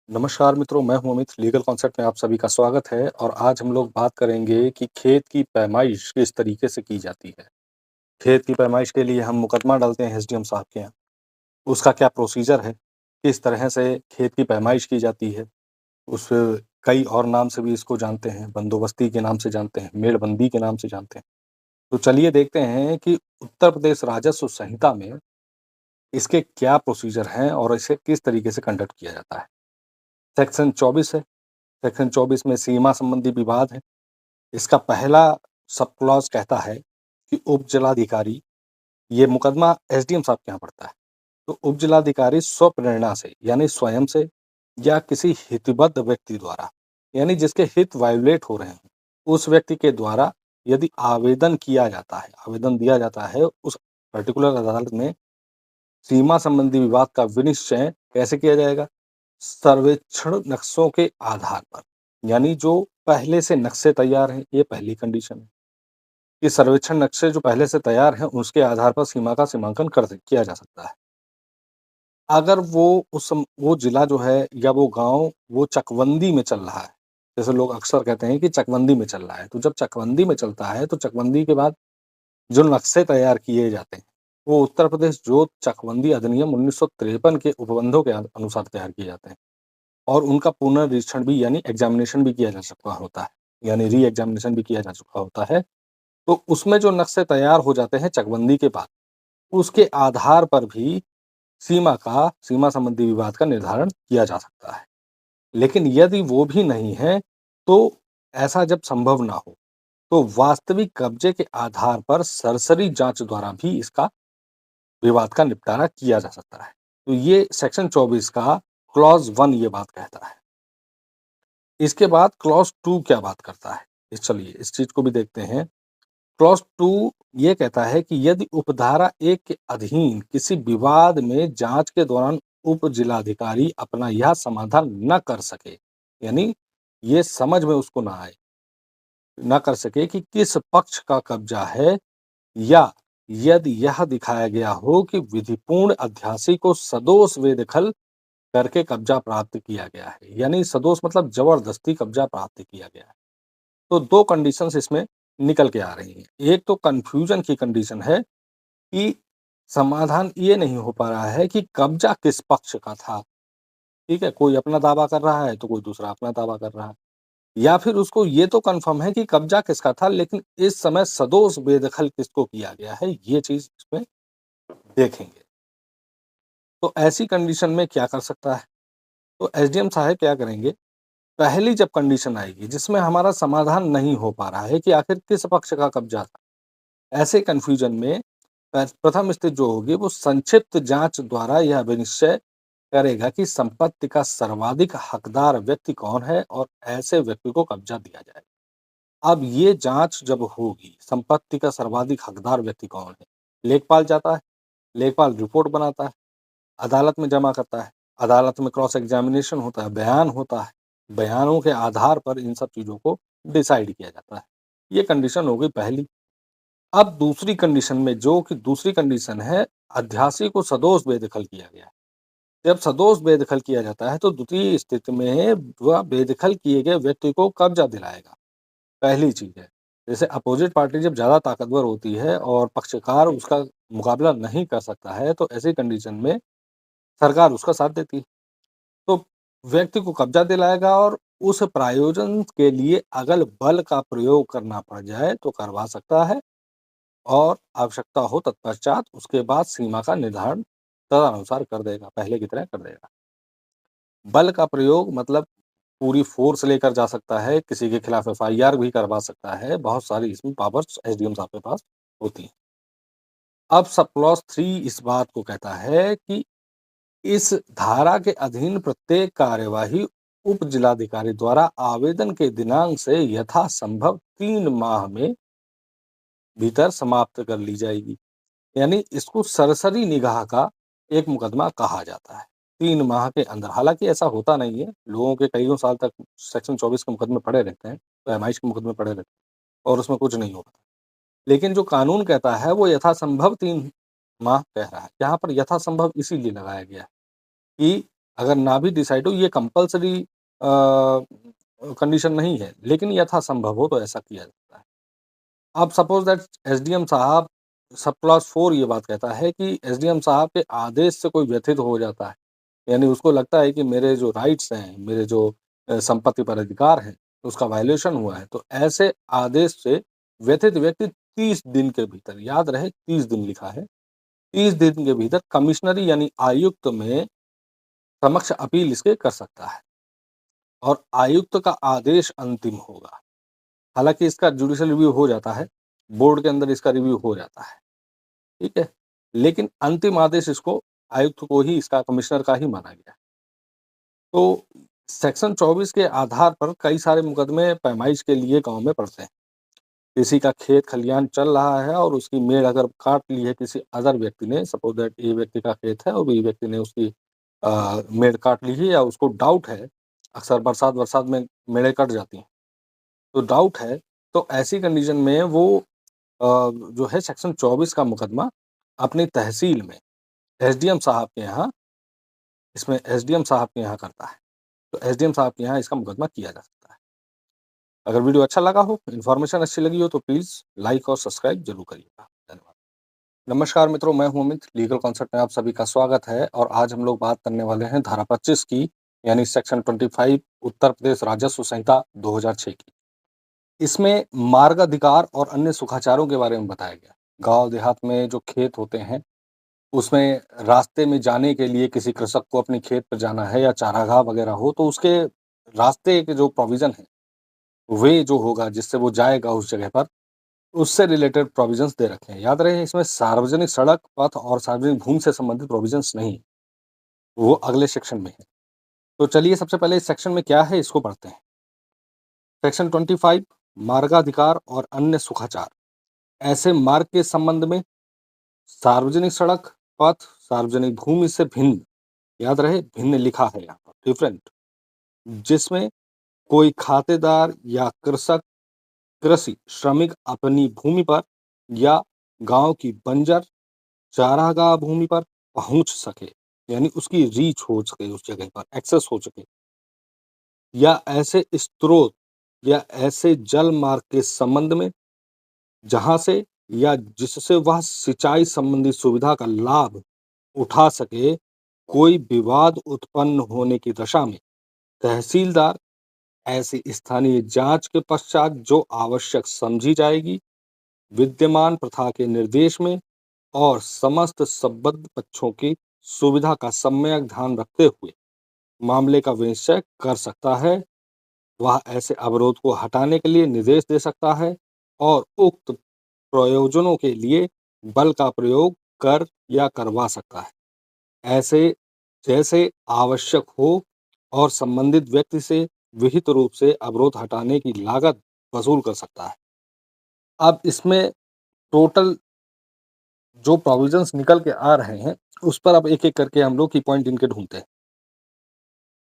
नमस्कार मित्रों, मैं हूं अमित। लीगल कॉन्सेप्ट में आप सभी का स्वागत है और आज हम लोग बात करेंगे कि खेत की पैमाइश किस तरीके से की जाती है। खेत की पैमाइश के लिए हम मुकदमा डालते हैं एसडीएम साहब के यहाँ। उसका क्या प्रोसीजर है, किस तरह से खेत की पैमाइश की जाती है। उस कई और नाम से भी इसको जानते हैं, बंदोबस्ती के नाम से जानते हैं, मेड़बंदी के नाम से जानते हैं। तो चलिए देखते हैं कि उत्तर प्रदेश राजस्व संहिता में इसके क्या प्रोसीजर हैं और इसे किस तरीके से कंडक्ट किया जाता है। सेक्शन 24 है। सेक्शन 24 में सीमा संबंधी विवाद है। इसका पहला सब क्लॉज कहता है कि उप जिलाधिकारी, ये मुकदमा एसडीएम साहब के यहाँ पड़ता है, तो उप जिलाधिकारी स्वप्रेरणा से यानी स्वयं से या किसी हितबद्ध व्यक्ति द्वारा, यानी जिसके हित वायोलेट हो रहे हैं, उस व्यक्ति के द्वारा यदि आवेदन किया जाता है, आवेदन दिया जाता है उस पर्टिकुलर अदालत में, सीमा संबंधी विवाद का विनिश्चय कैसे किया जाएगा? सर्वेक्षण नक्शों के आधार पर, यानी जो पहले से नक्शे तैयार हैं, ये पहली कंडीशन है कि सर्वेक्षण नक्शे जो पहले से तैयार हैं, उसके आधार पर सीमा का सीमांकन किया जा सकता है। अगर वो जिला जो है या वो गांव वो चकबंदी में चल रहा है, जैसे लोग अक्सर कहते हैं कि चकबंदी में चल रहा है, तो जब चकबंदी में चलता है तो चकबंदी के बाद जो नक्शे तैयार किए जाते हैं, वो उत्तर प्रदेश जोत चकबंदी अधिनियम 1953 के उपबंधों के अनुसार तैयार किए जाते हैं और उनका पुनर्निरीक्षण भी यानी एग्जामिनेशन भी किया जा चुका होता है, यानी री एग्जामिनेशन भी किया जा चुका होता है। तो उसमें जो नक्शे तैयार हो जाते हैं चकबंदी के बाद, उसके आधार पर भी सीमा संबंधी विवाद का निर्धारण किया जा सकता है। लेकिन यदि वो भी नहीं है, तो ऐसा जब संभव ना हो, तो वास्तविक कब्जे के आधार पर सरसरी जांच द्वारा भी इसका विवाद का निपटारा किया जा सकता है। तो ये सेक्शन 24 का क्लॉज 1 ये बात कहता है। इसके बाद क्लॉज 2 क्या बात करता है? चलिए इस चीज को भी देखते हैं। क्लॉज 2 ये कहता है कि यदि उपधारा 1 के अधीन किसी विवाद में जांच के दौरान उप जिलाधिकारी अपना यह समाधान न कर सके, यानी ये समझ में उसको ना आए, न कर सके कि किस पक्ष का कब्जा है, या यदि यह दिखाया गया हो कि विधिपूर्ण अध्यासी को सदोष बेदखल करके कब्जा प्राप्त किया गया है, यानी सदोष मतलब जबरदस्ती कब्जा प्राप्त किया गया है। तो दो कंडीशंस इसमें निकल के आ रही हैं। एक तो कंफ्यूजन की कंडीशन है कि समाधान ये नहीं हो पा रहा है कि कब्जा किस पक्ष का था। ठीक है, कोई अपना दावा कर रहा है तो कोई दूसरा अपना दावा कर रहा है, या फिर उसको ये तो कंफर्म है कि कब्जा किसका था, लेकिन इस समय सदोष बेदखल किसको किया गया है, ये चीज इसमें देखेंगे। तो ऐसी कंडीशन में क्या कर सकता है? तो एसडीएम साहब क्या करेंगे, पहली जब कंडीशन आएगी जिसमें हमारा समाधान नहीं हो पा रहा है कि आखिर किस पक्ष का कब्जा था, ऐसे कन्फ्यूजन में प्रथम स्थिति जो होगी वो संक्षिप्त जांच द्वारा यह विनिश्चय करेगा कि संपत्ति का सर्वाधिक हकदार व्यक्ति कौन है और ऐसे व्यक्ति को कब्जा दिया जाए। अब ये जांच जब होगी, संपत्ति का सर्वाधिक हकदार व्यक्ति कौन है, लेखपाल जाता है, लेखपाल रिपोर्ट बनाता है, अदालत में जमा करता है, अदालत में क्रॉस एग्जामिनेशन होता है, बयान होता है, बयानों के आधार पर इन सब चीजों को डिसाइड किया जाता है। ये कंडीशन हो गई पहली। अब दूसरी कंडीशन में, जो कि दूसरी कंडीशन है, अध्यासी को सदोष बेदखल किया गया है। जब सदोष बेदखल किया जाता है तो द्वितीय स्थिति में वह बेदखल किए गए व्यक्ति को कब्जा दिलाएगा। पहली चीज है, जैसे अपोजिट पार्टी जब ज्यादा ताकतवर होती है और पक्षकार उसका मुकाबला नहीं कर सकता है, तो ऐसी कंडीशन में सरकार उसका साथ देती है, तो व्यक्ति को कब्जा दिलाएगा और उस प्रायोजन के लिए अगर बल का प्रयोग करना पड़ जाए तो करवा सकता है, और आवश्यकता हो तत्पश्चात उसके बाद सीमा का निर्धारण तदनुसार कर देगा, पहले की तरह कर देगा। बल का प्रयोग मतलब पूरी फोर्स लेकर जा सकता है, किसी के खिलाफ एफआईआर भी करवा सकता है, बहुत सारी इसमें पावर्स एसडीएम साहब के पास होती हैं। अब सब क्लॉज 3 इस बात को कहता है कि इस धारा के अधीन प्रत्येक कार्यवाही उप जिलाधिकारी द्वारा आवेदन के दिनांक से यथासंभव 3 माह में भीतर समाप्त कर ली जाएगी, यानी इसको सरसरी निगाह का एक मुकदमा कहा जाता है। 3 माह के अंदर, हालांकि ऐसा होता नहीं है, लोगों के कईयों साल तक सेक्शन 24 के मुकदमे पड़े रहते हैं, पैमाइश के मुकदमे पड़े रहते हैं और उसमें कुछ नहीं होता। लेकिन जो कानून कहता है वो यथासंभव 3 माह कह रहा है। यहाँ पर यथासंभव इसीलिए लगाया गया है कि अगर ना भी डिसाइड हो, ये कंपल्सरी कंडीशन नहीं है, लेकिन यथासंभव हो तो ऐसा किया जाता है। अब सपोज दैट एसडीएम साहब, सब क्लॉज 4 ये बात कहता है कि एसडीएम साहब के आदेश से कोई व्यथित हो जाता है, यानी उसको लगता है कि मेरे जो राइट्स हैं, मेरे जो संपत्ति पर अधिकार है, उसका वायलेशन हुआ है, तो ऐसे आदेश से व्यथित व्यक्ति 30 दिन के भीतर, याद रहे 30 दिन लिखा है, 30 दिन के भीतर कमिश्नरी यानी आयुक्त में समक्ष अपील इसके कर सकता है और आयुक्त का आदेश अंतिम होगा। हालांकि इसका जुडिशियल रिव्यू हो जाता है, बोर्ड के अंदर इसका रिव्यू हो जाता है, ठीक है, लेकिन अंतिम आदेश इसको आयुक्त को ही, इसका कमिश्नर का ही माना गया। तो सेक्शन 24 के आधार पर कई सारे मुकदमे पैमाइश के लिए गांव में पड़ते हैं। किसी का खेत खलियान चल रहा है और उसकी मेड़ अगर काट ली है किसी अदर व्यक्ति ने, सपोज दैट ए व्यक्ति का खेत है और बी व्यक्ति ने उसकी मेड़ काट ली है, या उसको डाउट है, अक्सर बरसात बरसात में मेड़े कट जाती हैं, तो डाउट है, तो ऐसी कंडीशन में वो जो है सेक्शन 24 का मुकदमा अपनी तहसील में एसडीएम साहब के यहाँ, इसमें एसडीएम साहब के यहाँ करता है, तो एसडीएम साहब के यहाँ इसका मुकदमा किया जा सकता है। अगर वीडियो अच्छा लगा हो, इन्फॉर्मेशन अच्छी लगी हो, तो प्लीज़ लाइक और सब्सक्राइब जरूर करिएगा। धन्यवाद। नमस्कार मित्रों, मैं हूं अमित, लीगल कॉन्सेप्ट में आप सभी का स्वागत है और आज हम लोग बात करने वाले हैं धारा 25 की, यानी सेक्शन 25 उत्तर प्रदेश राजस्व संहिता 2006 की। इसमें मार्ग अधिकार और अन्य सुखाचारों के बारे में बताया गया। गांव देहात में जो खेत होते हैं, उसमें रास्ते में जाने के लिए किसी कृषक को अपने खेत पर जाना है या चारागाह वगैरह हो, तो उसके रास्ते के जो प्रोविजन है, वे जो होगा जिससे वो जाएगा उस जगह पर, उससे रिलेटेड प्रोविजंस दे रखे हैं। याद रहे, इसमें सार्वजनिक सड़क, पथ और सार्वजनिक भूमि से संबंधित प्रोविजंस नहीं, वो अगले सेक्शन में है। तो चलिए सबसे पहले इस सेक्शन में क्या है इसको पढ़ते हैं। सेक्शन 25 मार्गाधिकार और अन्य सुखाचार। ऐसे मार्ग के संबंध में सार्वजनिक सड़क, पथ, सार्वजनिक भूमि से भिन्न, याद रहे भिन्न लिखा है यहाँ पर, डिफरेंट, जिसमें कोई खातेदार या कृषक, कृषि श्रमिक अपनी भूमि पर या गांव की बंजर चारागाह भूमि पर पहुंच सके, यानी उसकी रीच हो सके, उस जगह पर एक्सेस हो सके, या ऐसे स्रोत या ऐसे जल मार्ग के संबंध में जहां से या जिससे वह सिंचाई संबंधी सुविधा का लाभ उठा सके, कोई विवाद उत्पन्न होने की दशा में तहसीलदार ऐसी स्थानीय जांच के पश्चात जो आवश्यक समझी जाएगी, विद्यमान प्रथा के निर्देश में और समस्त संबद्ध पक्षों की सुविधा का सम्यक ध्यान रखते हुए मामले का निश्चय कर सकता है। वह ऐसे अवरोध को हटाने के लिए निर्देश दे सकता है और उक्त प्रयोजनों के लिए बल का प्रयोग कर या करवा सकता है, ऐसे जैसे आवश्यक हो, और संबंधित व्यक्ति से विहित रूप से अवरोध हटाने की लागत वसूल कर सकता है। अब इसमें टोटल जो प्रोविजंस निकल के आ रहे हैं, उस पर अब एक-एक करके हम लोग की पॉइंट इनके ढूंढते हैं।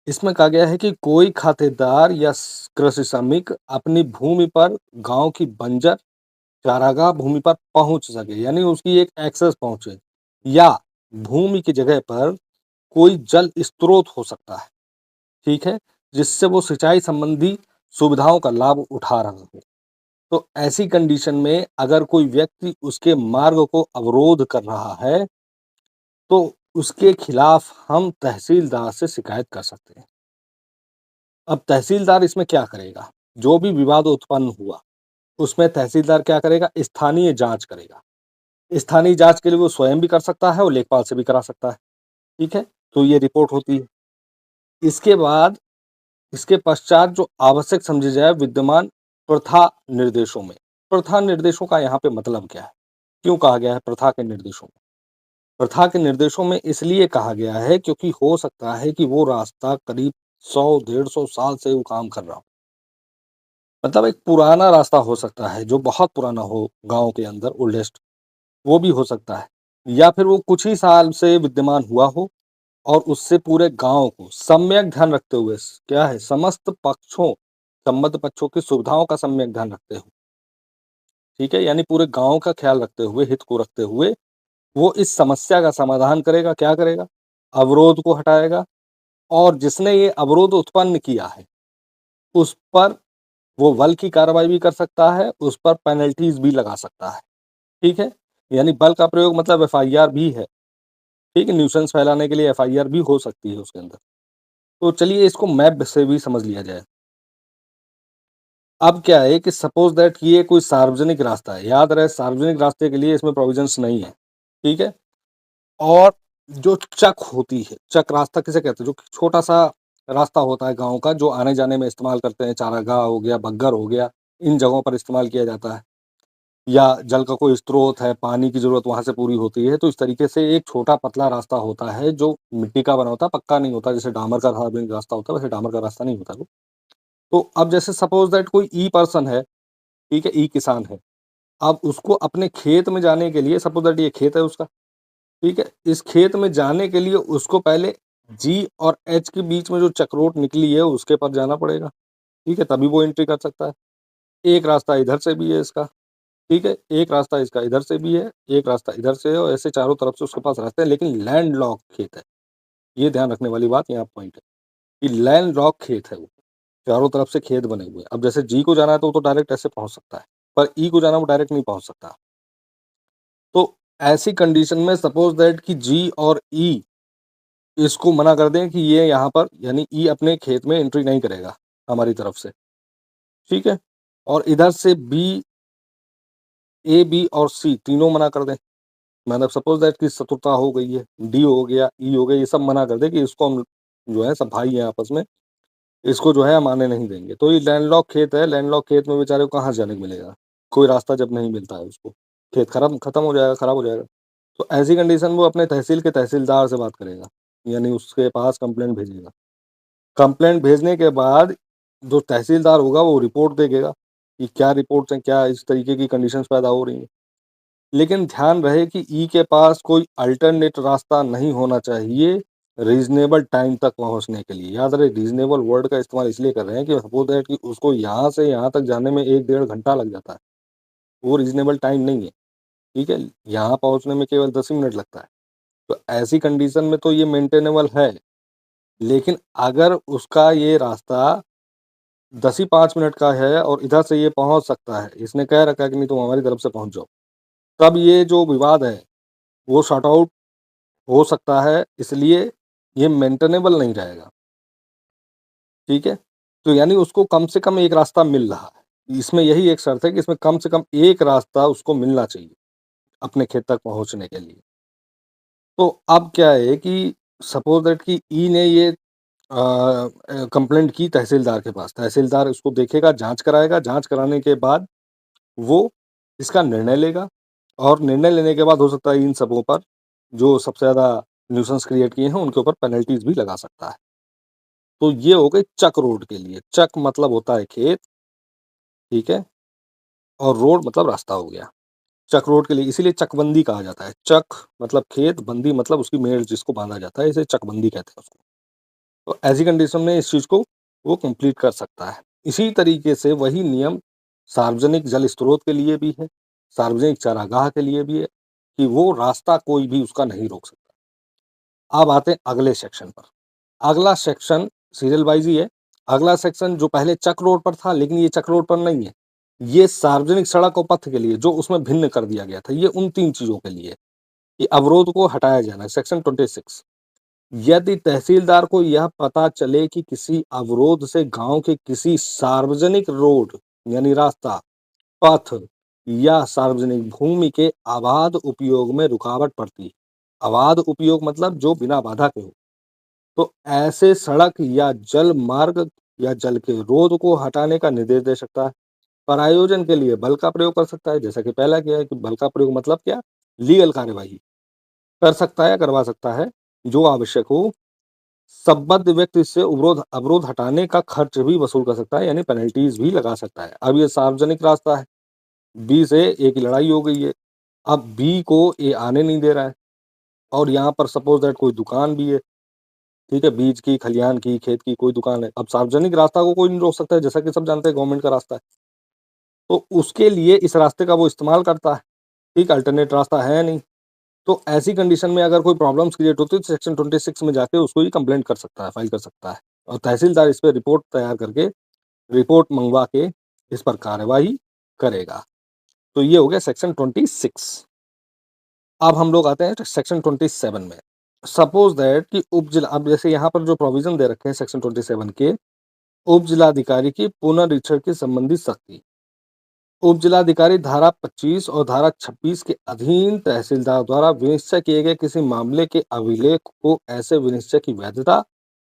इसमें कहा गया है कि कोई खातेदार या कृषि श्रमिक अपनी भूमि पर गांव की बंजर चारागाह भूमि पर पहुंच सके, यानी उसकी एक एक्सेस पहुंचे, या भूमि की जगह पर कोई जल स्रोत हो सकता है, ठीक है, जिससे वो सिंचाई संबंधी सुविधाओं का लाभ उठा रहा हो। तो ऐसी कंडीशन में अगर कोई व्यक्ति उसके मार्ग को अवरोध कर रहा है, तो उसके खिलाफ हम तहसीलदार से शिकायत कर सकते हैं। अब तहसीलदार इसमें क्या करेगा? जो भी विवाद उत्पन्न हुआ, उसमें तहसीलदार क्या करेगा? स्थानीय जांच करेगा। स्थानीय जांच के लिए वो स्वयं भी कर सकता है और लेखपाल से भी करा सकता है, ठीक है? तो ये रिपोर्ट होती है। इसके बाद, इसके पश्चात जो आवश्यक समझी जाए विद्यमान प्रथा निर्देशों में। प्रथा निर्देशों का यहाँ पे मतलब क्या है? क्यों कहा गया है प्रथा के निर्देशों में? प्रथा के निर्देशों में इसलिए कहा गया है क्योंकि हो सकता है कि वो रास्ता करीब 100 150 साल से वो काम कर रहा हो। मतलब एक पुराना रास्ता हो सकता है, जो बहुत पुराना हो गाँव के अंदर, ओल्डेस्ट, वो भी हो सकता है। या फिर वो कुछ ही साल से विद्यमान हुआ हो और उससे पूरे गाँव को सम्यक ध्यान रखते हुए, क्या है, समस्त पक्षों, संबद्ध पक्षों की सुविधाओं का सम्यक ध्यान रखते हुए, ठीक है? यानी पूरे गाँव का ख्याल रखते हुए, हित को रखते हुए, वो इस समस्या का समाधान करेगा, क्या करेगा? अवरोध को हटाएगा और जिसने ये अवरोध उत्पन्न किया है, उस पर वो बल की कार्रवाई भी कर सकता है, उस पर पेनल्टीज़ भी लगा सकता है, ठीक है? यानी बल का प्रयोग मतलब एफआईआर भी है, ठीक है? न्यूसेंस फैलाने के लिए एफआईआर भी हो सकती है उसके अंदर। तो चलिए इसको मैप से भी समझ लिया जाए। अब क्या है कि सपोज़ दैट ये कोई सार्वजनिक रास्ता है, याद रहे सार्वजनिक रास्ते के लिए इसमें प्रोविज़न्स नहीं है, ठीक है? और जो चक होती है, चक रास्ता किसे कहते हैं? जो छोटा-सा रास्ता होता है गाँव का जो आने-जाने में इस्तेमाल करते हैं, चारागाह हो गया, बग्गर हो गया, इन जगहों पर इस्तेमाल किया जाता है। या जल का कोई स्रोत है, पानी की ज़रूरत वहाँ से पूरी होती है, तो इस तरीके से एक छोटा पतला रास्ता होता है जो मिट्टी का बना होता है, पक्का नहीं होता, जैसे डामर का सार्वजनिक रास्ता होता है, वैसे डामर का रास्ता नहीं होता वो। तो अब जैसे सपोज़ दैट कोई ई पर्सन है, ठीक है? ई किसान है। अब उसको अपने खेत में जाने के लिए सपोज़ दैट ये खेत है उसका, ठीक है? इस खेत में जाने के लिए उसको पहले जी और एच के बीच में जो चक्रोट निकली है, उसके पर जाना पड़ेगा, ठीक है? तभी वो एंट्री कर सकता है। एक रास्ता इधर से भी है इसका, ठीक है? एक रास्ता इसका इधर से भी है, एक रास्ता इधर से है और ऐसे चारों तरफ से उसके पास रास्ते हैं, लेकिन लैंडलॉक्ड खेत है। ये ध्यान रखने वाली बात यहाँ पॉइंट है कि लैंडलॉक्ड खेत है वो, चारों तरफ से खेत बने हुए हैं। अब जैसे जी को जाना है तो वो तो डायरेक्ट ऐसे पहुँच सकता है, पर ई को जाना वो डायरेक्ट नहीं पहुँच सकता। तो ऐसी कंडीशन में सपोज़ दैट कि जी और ई इसको मना कर दें कि ये यहाँ पर यानी ई अपने खेत में एंट्री नहीं करेगा हमारी तरफ से, ठीक है? और इधर से बी, ए, बी और सी तीनों मना कर दें। मतलब सपोज़ दैट कि शत्रुता हो गई है, डी हो गया, ई हो गया, ये सब मना कर दें कि इसको हम जो है सब भाई हैं आपस में, इसको जो है हम आने नहीं देंगे। तो ये लैंडलॉक खेत है, लैंडलॉक खेत में बेचारे को कहाँ से जाने को मिलेगा? कोई रास्ता जब नहीं मिलता है उसको, खेत खत्म हो जाएगा, खराब हो जाएगा। तो ऐसी कंडीशन में वो अपने तहसील के तहसीलदार से बात करेगा, यानी उसके पास कंप्लेंट भेजेगा। कंप्लेंट भेजने के बाद जो तहसीलदार होगा वो रिपोर्ट देगा कि क्या रिपोर्ट्स हैं, क्या इस तरीके की कंडीशंस पैदा हो रही हैं। लेकिन ध्यान रहे कि ई के पास कोई अल्टरनेट रास्ता नहीं होना चाहिए रीज़नेबल टाइम तक पहुँचने के लिए। याद रहे रीज़नेबल वर्ड का इस्तेमाल इसलिए कर रहे हैं कि सपोज़ दैट कि उसको यहाँ से यहाँ तक जाने में 1 डेढ़ घंटा लग जाता है। वो रीज़नेबल टाइम नहीं है, ठीक है? यहाँ पहुँचने में केवल 10 ही मिनट लगता है। तो ऐसी कंडीशन में तो ये मेंटेनेबल है, लेकिन अगर उसका ये रास्ता 10 ही 5 मिनट का है और इधर से ये पहुँच सकता है, इसने कह रखा है कि नहीं तुम हमारी तरफ से पहुँच जाओ, तब ये जो विवाद है, वो सॉर्ट आउट हो सकता है, इसलिए ये मेंटेनेबल नहीं रहेगा, ठीक है? तो यानी उसको कम से कम एक रास्ता मिल रहा है। इसमें यही एक शर्त है कि इसमें कम से कम एक रास्ता उसको मिलना चाहिए, अपने खेत तक पहुँचने के लिए। तो अब क्या है कि सपोज़ दैट कि ई ने ये कंप्लेंट की तहसीलदार के पास, तहसीलदार इसको देखेगा, जाँच कराएगा, जाँच कराने के बाद वो इसका निर्णय लेगा और निर्णय लेने के बाद हो सकता है इन सबों पर जो सबसे ज़्यादा न्यूसेंस क्रिएट किए हैं, उनके ऊपर पेनल्टीज़ भी लगा सकता है। तो ये हो गई चक रोड के लिए, चक मतलब होता है खेत, ठीक है? और रोड मतलब रास्ता हो गया। चक रोड के लिए इसीलिए चकबंदी कहा जाता है। चक मतलब खेत, बंदी मतलब उसकी मेड़ जिसको बाँधा जाता है, इसे चकबंदी कहते हैं उसको। तो ऐसी कंडीशन में इस चीज़ को वो कंप्लीट कर सकता है। इसी तरीके से वही नियम सार्वजनिक जल स्रोत के लिए भी है, सार्वजनिक चारागाह के लिए भी है कि वो रास्ता कोई भी उसका नहीं रोक सकता। अब आते हैं अगले सेक्शन पर। अगला सेक्शन सीरियल वाइज़ ही है। अगला सेक्शन जो पहले चक रोड पर था लेकिन ये चक रोड पर नहीं है। ये सार्वजनिक सड़क और पथ के लिए जो उसमें भिन्न कर दिया गया था। ये उन 3 चीज़ों के लिए है कि अवरोध को हटाया जाना है। सेक्शन 26 यदि तहसीलदार को यह पता चले कि किसी अवरोध से गाँव के किसी सार्वजनिक रोड यानी रास्ता, पथ या सार्वजनिक भूमि के अबाध उपयोग में रुकावट पड़ती है। अबाध उपयोग मतलब जो बिना बाधा के हो। तो ऐसे सड़क या जल मार्ग या जल के रोध को हटाने का निर्देश दे सकता है। प्रायोजन के लिए बल का प्रयोग कर सकता है, जैसा कि पहला किया है कि बल का प्रयोग मतलब क्या? लीगल कार्यवाही कर सकता है या करवा सकता है, जो आवश्यक हो। संबद्ध व्यक्ति से अवरोध अवरोध हटाने का खर्च भी वसूल कर सकता है, यानी पेनल्टीज़ भी लगा सकता है। अब ये सार्वजनिक रास्ता है, बी से ए की लड़ाई हो गई है। अब बी को ए आने नहीं दे रहा है और यहाँ पर सपोज़ दैट कोई दुकान भी है, ठीक है? बीज की, खलिहान की, खेत की कोई दुकान है। अब सार्वजनिक रास्ता को कोई नहीं रोक सकता है, जैसा कि सब जानते हैं गवर्नमेंट का रास्ता है। तो उसके लिए इस रास्ते का वो इस्तेमाल करता है, ठीक? अल्टरनेट रास्ता है नहीं। तो ऐसी कंडीशन में अगर कोई प्रॉब्लम्स क्रिएट होती है तो सेक्शन 26 में जाके उसको ये कंप्लेंट कर सकता है, फाइल कर सकता है और तहसीलदार इस पे रिपोर्ट तैयार करके, रिपोर्ट मँगवा के इस पर कार्यवाही करेगा। तो ये हो गया सेक्शन 26। अब हम लोग आते हैं सेक्शन 27 में। सपोज़ दैट कि उपजिला, अब जैसे यहाँ पर जो प्रोविज़न दे रखे हैं सेक्शन 27 के, उपजिलाधिकारी की पुनरीक्षण की संबंधित सख्ती। उपजिलाधिकारी धारा 25 और धारा 26 के अधीन तहसीलदार द्वारा विनिश्चय किए गए किसी मामले के अभिलेख को ऐसे विनिश्चय की वैधता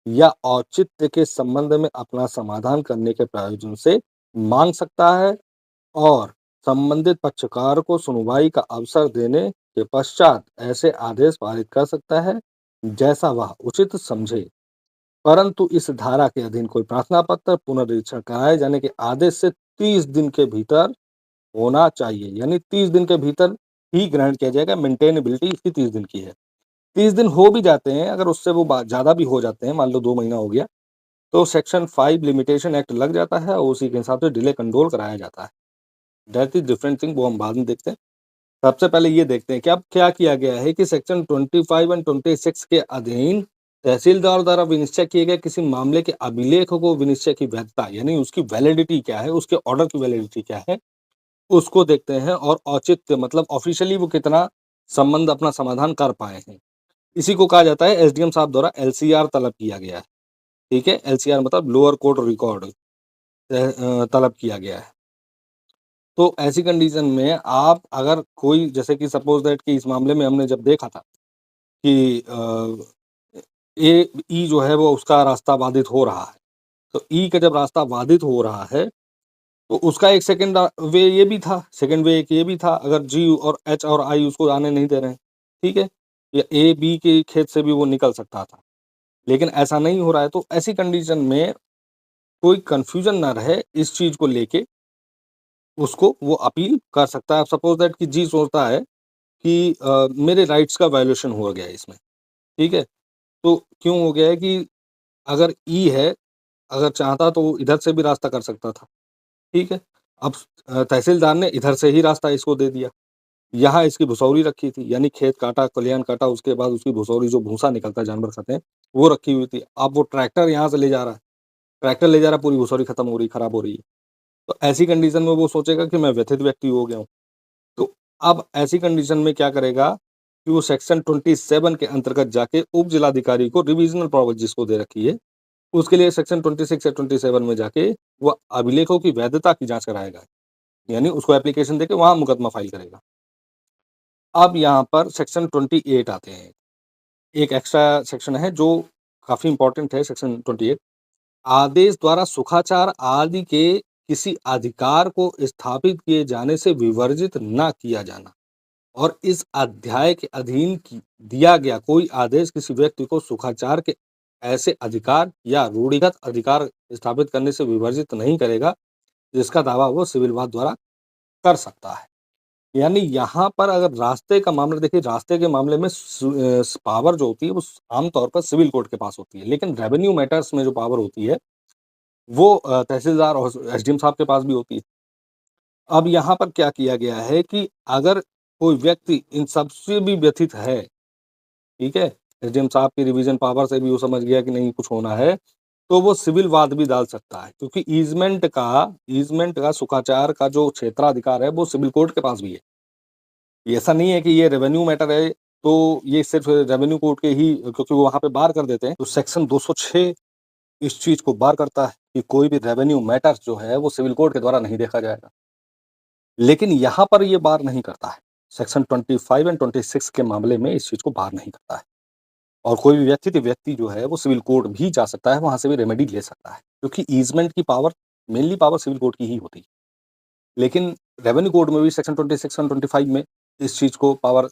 या औचित्य के संबंध में अपना समाधान करने के प्रयोजन से मांग सकता है और संबंधित पक्षकार को सुनवाई का अवसर देने के पश्चात ऐसे आदेश पारित कर सकता है जैसा वह उचित समझे। परंतु इस धारा के अधीन कोई प्रार्थना पत्र पुनरीक्षण कराए जाने के आदेश से 30 दिन के भीतर होना चाहिए, यानी 30 दिन के भीतर ही ग्रहण किया जाएगा। मेंटेनेबिलिटी इसकी 30 दिन की है। 30 दिन हो भी जाते हैं, अगर उससे वो ज़्यादा भी हो जाते हैं, मान लो 2 महीना हो गया, तो सेक्शन 5 लिमिटेशन एक्ट लग जाता है और उसी के हिसाब से डिले कंट्रोल कराया जाता है। दैट इज़ डिफरेंट थिंग, वो हम बाद में देखते हैं। सबसे पहले ये देखते हैं कि अब क्या किया गया है कि सेक्शन 25 एंड 26 के अधीन तहसीलदार द्वारा विनिश्चय किए गए किसी मामले के अभिलेख को विनिश्चय की वैधता, यानी उसकी वैलिडिटी क्या है, उसके ऑर्डर की वैलिडिटी क्या है, उसको देखते हैं और औचित्य मतलब ऑफिशियली वो कितना संबंध अपना समाधान कर पाए हैं। इसी को कहा जाता है एसडीएम साहब द्वारा एलसीआर तलब किया गया है। ठीक है, एलसीआर मतलब लोअर कोर्ट रिकॉर्ड तलब किया गया है। तो ऐसी कंडीशन में आप अगर कोई, जैसे कि सपोज दैट कि इस मामले में हमने जब देखा था कि ई जो है वो उसका रास्ता बाधित हो रहा है, तो ई का जब रास्ता बाधित हो रहा है तो उसका एक सेकंड वे ये भी था, सेकंड वे एक ये भी था, अगर जी और एच और आई उसको आने नहीं दे रहे हैं, ठीक है? या ए बी के खेत से भी वो निकल सकता था, लेकिन ऐसा नहीं हो रहा है। तो ऐसी कंडीशन में कोई कन्फ्यूजन ना रहे इस चीज़ को लेके, उसको वो अपील कर सकता है। सपोज दैट कि जी सोचता है कि मेरे राइट्स का वायलेशन हो गया है इसमें, ठीक है? तो क्यों हो गया है कि अगर ई है, अगर चाहता तो वो इधर से भी रास्ता कर सकता था, ठीक है? अब तहसीलदार ने इधर से ही रास्ता इसको दे दिया। यहाँ इसकी भुसौरी रखी थी, यानी खेत काटा, खलिहान काटा, उसके बाद उसकी भुसौरी जो भूसा निकलता है, जानवर खाते हैं, वो रखी हुई थी। अब वो ट्रैक्टर यहाँ से ले जा रहा है, ट्रैक्टर ले जा रहा है, पूरी भुसौरी खत्म हो रही, खराब हो रही है। तो ऐसी कंडीशन में वो सोचेगा कि मैं व्यथित व्यक्ति हो गया हूँ। तो अब ऐसी कंडीशन में क्या करेगा कि वो सेक्शन 27 के अंतर्गत जाके उप जिलाधिकारी को रिविजनल पावर जिसको दे रखी है, उसके लिए सेक्शन 26 या 27 में जाके वो अभिलेखों की वैधता की जाँच कराएगा। यानी उसको एप्लीकेशन देके वहाँ मुकदमा फाइल करेगा। अब यहाँ पर सेक्शन 28 आते हैं। एक एक्स्ट्रा सेक्शन है जो काफ़ी इम्पोर्टेंट है, सेक्शन 28। आदेश द्वारा सुखाचार आदि के किसी अधिकार को स्थापित किए जाने से विवर्जित न किया जाना और इस अध्याय के अधीन दिया गया कोई आदेश किसी व्यक्ति को सुखाचार के ऐसे अधिकार या रूढ़िगत अधिकार स्थापित करने से विवर्जित नहीं करेगा जिसका दावा वो सिविल वाद द्वारा कर सकता है। यानी यहाँ पर अगर रास्ते का मामला देखिए, रास्ते के मामले में पावर जो होती है वो आम तौर पर सिविल कोर्ट के पास होती है, लेकिन रेवेन्यू मैटर्स में जो पावर होती है वो तहसीलदार और एसडीएम साहब के पास भी होती है। अब यहाँ पर क्या किया गया है कि अगर कोई व्यक्ति इन सब से भी व्यथित है, ठीक है? एसडीएम साहब की रिवीजन पावर से भी वो समझ गया कि नहीं कुछ होना है, तो वो सिविल वाद भी डाल सकता है, क्योंकि ईज़मेंट का सुखाचार का जो क्षेत्राधिकार है वो सिविल कोर्ट के पास भी है। ये ऐसा नहीं है कि ये रेवेन्यू मैटर है, तो ये सिर्फ रेवेन्यू कोर्ट के ही, क्योंकि वो वहाँ पे बार कर देते हैं, तो सेक्शन 206 इस चीज़ को बार करता है कि कोई भी रेवेन्यू मैटर्स जो है वो सिविल कोर्ट के द्वारा नहीं देखा जाएगा। लेकिन यहाँ पर ये बार नहीं करता है। सेक्शन 25 एंड 26 के मामले में इस चीज़ को बार नहीं करता है और कोई भी व्यक्ति जो है वो सिविल कोर्ट भी जा सकता है, वहाँ से भी रेमेडी ले सकता है, क्योंकि ईज़मेंट की power, mainly power civil court की ही होती है। लेकिन रेवेन्यू कोड में भी सेक्शन 26 एंड 25 में इस चीज़ को पावर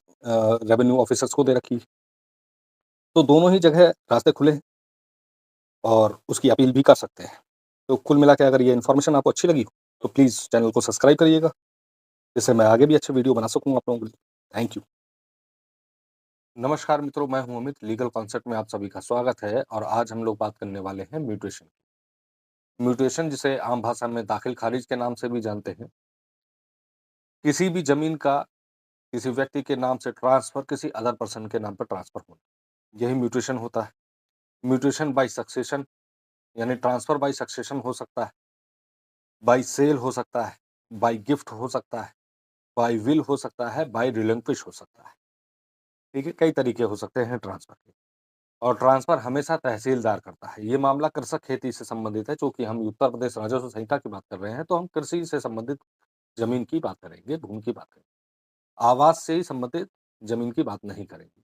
रेवेन्यू ऑफिसर्स को दे रखी है। तो दोनों ही जगह रास्ते खुले हैं और उसकी अपील भी कर सकते हैं। तो कुल मिला के अगर ये इन्फॉर्मेशन आपको अच्छी लगी हो, तो प्लीज़ चैनल को सब्सक्राइब करिएगा, जिससे मैं आगे भी अच्छे वीडियो बना सकूँ आप लोगों के लिए। Thank you. नमस्कार मित्रों, मैं हूँ अमित, लीगल कॉन्सेप्ट में आप सभी का स्वागत है और आज हम लोग बात करने वाले हैं म्यूटेशन। म्यूटेशन जिसे आम भाषा में दाखिल खारिज के नाम से भी जानते हैं। किसी भी ज़मीन का किसी व्यक्ति के नाम से ट्रांसफ़र किसी अदर पर्सन के नाम पर ट्रांसफ़र होना, यही म्यूटेशन होता है। म्यूटेशन बाय सक्सेशन यानी ट्रांसफ़र बाय सक्सेशन हो सकता है, बाय सेल हो सकता है, बाय गिफ्ट हो सकता है, बाय विल हो सकता है, बाय रिलिंक्विश हो सकता है। ठीक है? कई तरीके हो सकते हैं ट्रांसफ़र के और ट्रांसफ़र हमेशा तहसीलदार करता है। ये मामला कृषक खेती से संबंधित है, चूँकि हम उत्तर प्रदेश राजस्व संहिता की बात कर रहे हैं, तो हम कृषि से संबंधित ज़मीन की बात करेंगे, भूमि की बात करेंगे। आवास से संबंधित ज़मीन की बात नहीं करेंगे।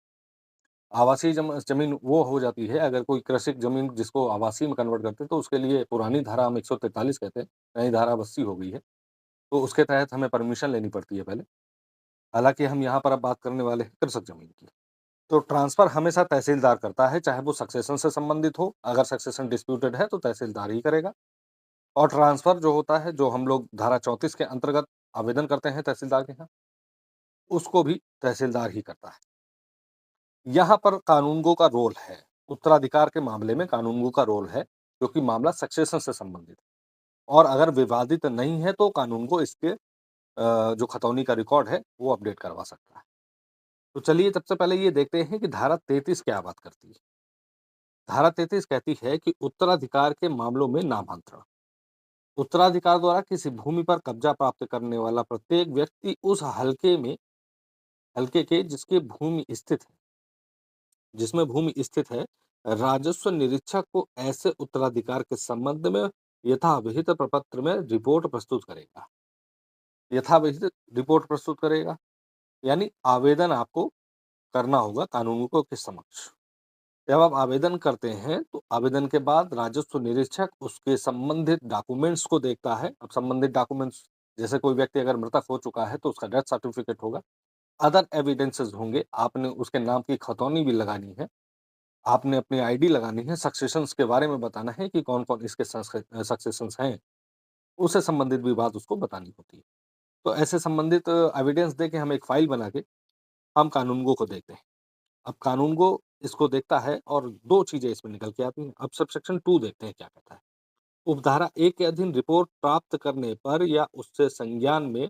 आवासीय ज़मीन वो हो जाती है अगर कोई कृषिक ज़मीन जिसको आवासीय में कन्वर्ट करते हैं, तो उसके लिए पुरानी धारा हम 143 कहते हैं, नई धारा अब 80 हो गई है, तो उसके तहत हमें परमिशन लेनी पड़ती है पहले। हालाँकि हम यहाँ पर अब बात करने वाले हैं कृषक ज़मीन की। तो ट्रांसफ़र हमेशा तहसीलदार करता है, चाहे वो सक्सेशन से संबंधित हो, अगर सक्सेशन डिस्प्यूटेड है तो तहसीलदार ही करेगा और ट्रांसफ़र जो होता है, जो हम लोग धारा 34 के अंतर्गत आवेदन करते हैं तहसीलदार के यहाँ, उसको भी तहसीलदार ही करता है। यहाँ पर कानूनगो का रोल है, उत्तराधिकार के मामले में कानूनगो का रोल है, क्योंकि मामला सक्सेशन से संबंधित है और अगर विवादित नहीं है तो कानूनगो इसके जो खतौनी का रिकॉर्ड है, वो अपडेट करवा सकता है। तो चलिए सबसे पहले ये देखते हैं कि धारा 33 क्या बात करती है। धारा 33 कहती है कि उत्तराधिकार के मामलों में नामांतरण। उत्तराधिकार द्वारा किसी भूमि पर कब्जा प्राप्त करने वाला प्रत्येक व्यक्ति उस हल्के के जिसमें भूमि स्थित है, राजस्व निरीक्षक को ऐसे उत्तराधिकार के संबंध में यथाविहित प्रपत्र में रिपोर्ट प्रस्तुत करेगा। यथाविहित रिपोर्ट प्रस्तुत करेगा, यानी आवेदन आपको करना होगा कानूनगो के समक्ष। जब आप आवेदन करते हैं, तो आवेदन के बाद राजस्व निरीक्षक उसके संबंधित डॉक्यूमेंट्स को देखता है। अब संबंधित डॉक्यूमेंट्स जैसे कोई व्यक्ति अगर मृतक हो चुका है, तो उसका डेथ सर्टिफिकेट होगा। अदर एविडेंसेस होंगे, आपने उसके नाम की खतौनी भी लगानी है, आपने अपनी आईडी लगानी है, सक्सेशंस के बारे में बताना है कि कौन-कौन इसके सक्सेशंस हैं, उससे संबंधित भी बात उसको बतानी होती है। तो ऐसे संबंधित एविडेंस देके हम एक फाइल बना के हम कानूनगो को देते हैं। अब कानूनगो इसको देखता है और 2 चीज़ें इसमें निकल के आती हैं। अब सबसेक्शन 2 देखते हैं क्या कहता है। उपधारा 1 के अधीन रिपोर्ट प्राप्त करने पर या उससे संज्ञान में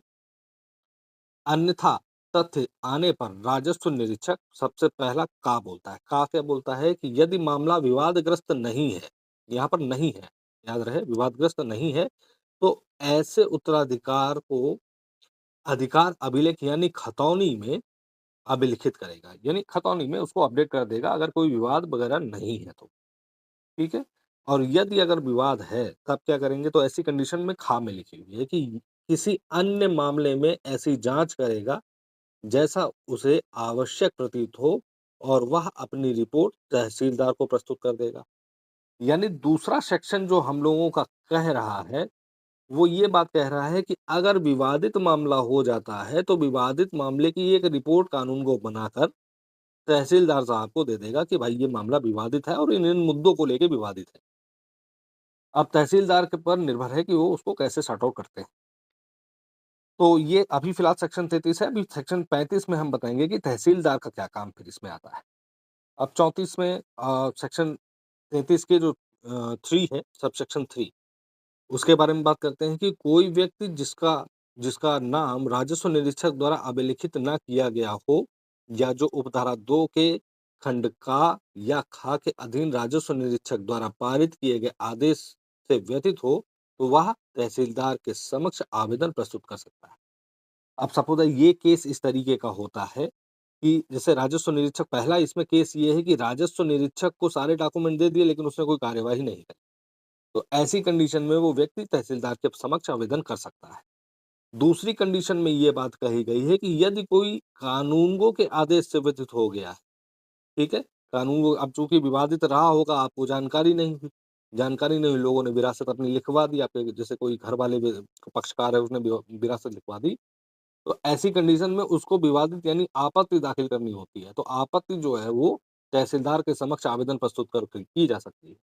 अन्यथा तथ्य आने पर राजस्व निरीक्षक सबसे पहला का बोलता है। का क्या बोलता है कि यदि मामला विवादग्रस्त नहीं है, यहाँ पर नहीं है, याद रहे विवादग्रस्त नहीं है, तो ऐसे उत्तराधिकार को अधिकार अभिलेख यानी खतौनी में अभिलिखित करेगा। यानी खतौनी में उसको अपडेट कर देगा अगर कोई विवाद वगैरह नहीं है तो, ठीक है? और यदि अगर विवाद है, तब क्या करेंगे तो ऐसी कंडीशन में खा में लिखी हुई है कि किसी अन्य मामले में ऐसी जाँच करेगा, जैसा उसे आवश्यक प्रतीत हो और वह अपनी रिपोर्ट तहसीलदार को प्रस्तुत कर देगा। यानी दूसरा सेक्शन जो हम लोगों का कह रहा है, वो ये बात कह रहा है कि अगर विवादित मामला हो जाता है, तो विवादित मामले की एक रिपोर्ट कानूनगो बनाकर तहसीलदार साहब को दे देगा कि भाई ये मामला विवादित है और इन-इन मुद्दों को लेके विवादित है। अब तहसीलदार के पर निर्भर है कि वो उसको कैसे सॉर्ट आउट करते हैं। तो ये अभी फिलहाल सेक्शन 33 है, अभी सेक्शन 35 में हम बताएँगे कि तहसीलदार का क्या काम फिर इसमें आता है। अब 34 में सेक्शन 33 के जो 3 है, सबसेक्शन 3 उसके बारे में बात करते हैं कि कोई व्यक्ति जिसका जिसका नाम राजस्व निरीक्षक द्वारा अभिलिखित ना किया गया हो या जो उपधारा 2 के खंड का या खा के अधीन राजस्व निरीक्षक द्वारा पारित किए गए आदेश से व्यतीत हो, तो वह तहसीलदार के समक्ष आवेदन प्रस्तुत कर सकता है। अब सपोज़ ये केस इस तरीके का होता है कि जैसे राजस्व निरीक्षक पहला इसमें केस ये है कि राजस्व निरीक्षक को सारे डॉक्यूमेंट दे दिए लेकिन उसने कोई कार्यवाही नहीं करी। तो ऐसी कंडीशन में वो व्यक्ति तहसीलदार के समक्ष आवेदन कर सकता है। दूसरी कंडीशन में ये बात कही गई है कि यदि कोई कानूनगो के आदेश से व्यतीत हो गया है, ठीक है? कानूनगो अब चूँकि विवादित रहा होगा, आपको जानकारी नहीं हुई। जानकारी नहीं हुई, लोगों ने विरासत अपनी लिखवा दी, आपके जैसे कोई घर वाले पक्षकार है उसने विरासत लिखवा दी। तो ऐसी कंडीशन में उसको विवादित यानी आपत्ति दाखिल करनी होती है। तो आपत्ति जो है वो तहसीलदार के समक्ष आवेदन प्रस्तुत करके की जा सकती है।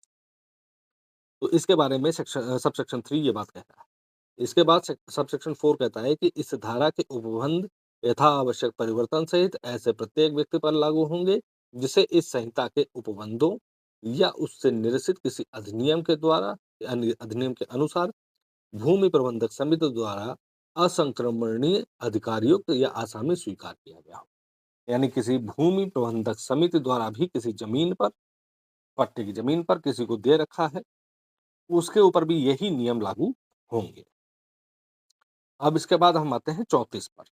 तो इसके बारे में सबसेक्शन 3 ये बात कहता है। इसके बाद सबसेक्शन 4 कहता है कि इस धारा के उपबंध यथावश्यक परिवर्तन सहित ऐसे प्रत्येक व्यक्ति पर लागू होंगे जिसे इस संहिता के उपबंधों या उससे निरसित किसी अधिनियम के द्वारा यानी अधिनियम के अनुसार भूमि प्रबंधक समिति द्वारा असंक्रमणीय अधिकारयुक्त या आसामी स्वीकार किया गया हो। यानी किसी भूमि प्रबंधक समिति द्वारा भी किसी जमीन पर, पट्टे की जमीन पर किसी को दे रखा है, उसके ऊपर भी यही नियम लागू होंगे। अब इसके बाद हम आते हैं 34 पर।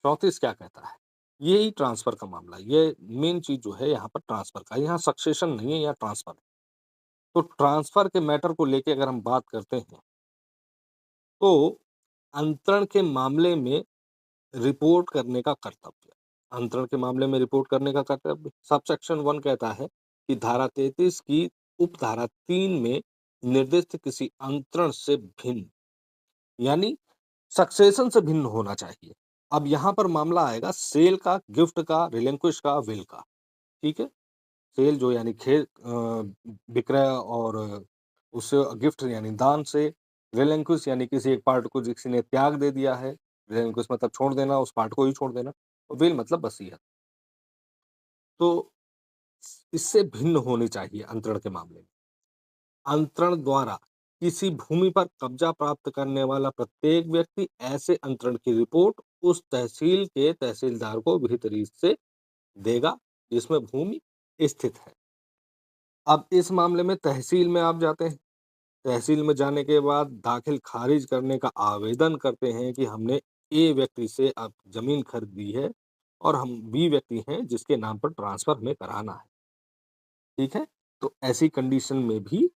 34 क्या कहता है? यही ट्रांसफर का मामला, ये मेन चीज़ जो है यहाँ पर ट्रांसफर का, यहाँ सक्सेशन नहीं है, यहाँ ट्रांसफर है। तो ट्रांसफर के मैटर को लेके अगर हम बात करते हैं, तो अंतरण के मामले में रिपोर्ट करने का कर्तव्य। अंतरण के मामले में रिपोर्ट करने का कर्तव्य, सबसेक्शन 1 कहता है कि धारा 33 की उपधारा 3 में निर्दिष्ट किसी अंतरण से भिन्न, यानी सक्सेशन से भिन्न होना चाहिए। अब यहाँ पर मामला आएगा सेल का, गिफ्ट का, रिलिंक्विश का, विल का, ठीक है? सेल जो यानी विक्रय और उस गिफ्ट यानी दान से, रिलिंक्विश यानी किसी एक पार्ट को किसी ने त्याग दे दिया है, रिलिंक्विश मतलब छोड़ देना, उस पार्ट को ही छोड़ देना, और विल मतलब वसीयत। तो इससे भिन्न होनी चाहिए अंतरण के मामले में। अंतरण द्वारा किसी भूमि पर कब्जा प्राप्त करने वाला प्रत्येक व्यक्ति ऐसे अंतरण की रिपोर्ट उस तहसील के तहसीलदार को विहित रीत से देगा जिसमें भूमि स्थित है। अब इस मामले में तहसील में आप जाते हैं, तहसील में जाने के बाद दाखिल खारिज करने का आवेदन करते हैं कि हमने ए व्यक्ति से अब जमीन खरीदी है और हम बी व्यक्ति हैं जिसके नाम पर ट्रांसफर हमें कराना है, ठीक है? तो ऐसी कंडीशन में भी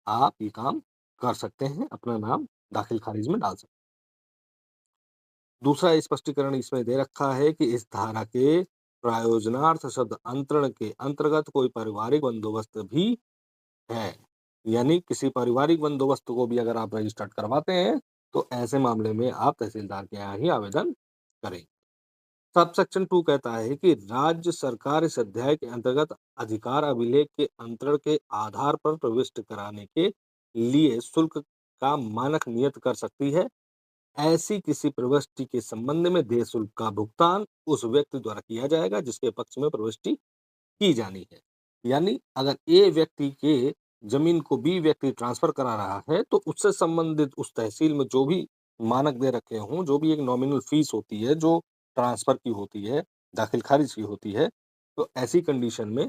आप ये काम कर सकते हैं, अपना नाम दाखिल खारिज में डाल सकते हैं। दूसरा स्पष्टीकरण इसमें दे रखा है कि इस धारा के प्रयोजनार्थ शब्द अंतरण के अंतर्गत कोई पारिवारिक बंदोबस्त भी है। यानी किसी पारिवारिक बंदोबस्त को भी अगर आप रजिस्टर्ड करवाते हैं, तो ऐसे मामले में आप तहसीलदार के यहाँ ही आवेदन करें। सबसेक्शन 2 कहता है कि राज्य सरकार इस अध्याय के अंतर्गत अधिकार अभिलेख के अंतरण के आधार पर प्रविष्ट कराने के लिए शुल्क का मानक नियत कर सकती है। ऐसी किसी प्रविष्टि के संबंध में देय शुल्क का भुगतान उस व्यक्ति द्वारा किया जाएगा जिसके पक्ष में प्रविष्टि की जानी है। यानी अगर ए व्यक्ति के जमीन को बी व्यक्ति ट्रांसफर करा रहा है, तो उससे संबंधित उस तहसील में जो भी मानक दे रखे हों, जो भी एक नॉमिनल फीस होती है, जो ट्रांसफर की होती है, दाखिल खारिज की होती है, तो ऐसी कंडीशन में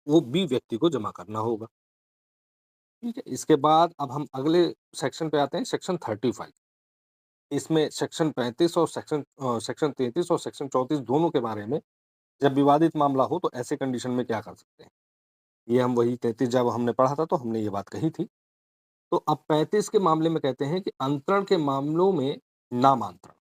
वो बी व्यक्ति को जमा करना होगा। ठीक है? इसके बाद अब हम अगले सेक्शन पे आते हैं, सेक्शन 35। इसमें सेक्शन 35 और सेक्शन 33 और सेक्शन 34 दोनों के बारे में, जब विवादित मामला हो तो ऐसे कंडीशन में क्या कर सकते हैं। ये हम वही 33 जब हमने पढ़ा था तो हमने ये बात कही थी। तो अब 35 के मामले में कहते हैं कि अंतरण के मामलों में नामांतरण।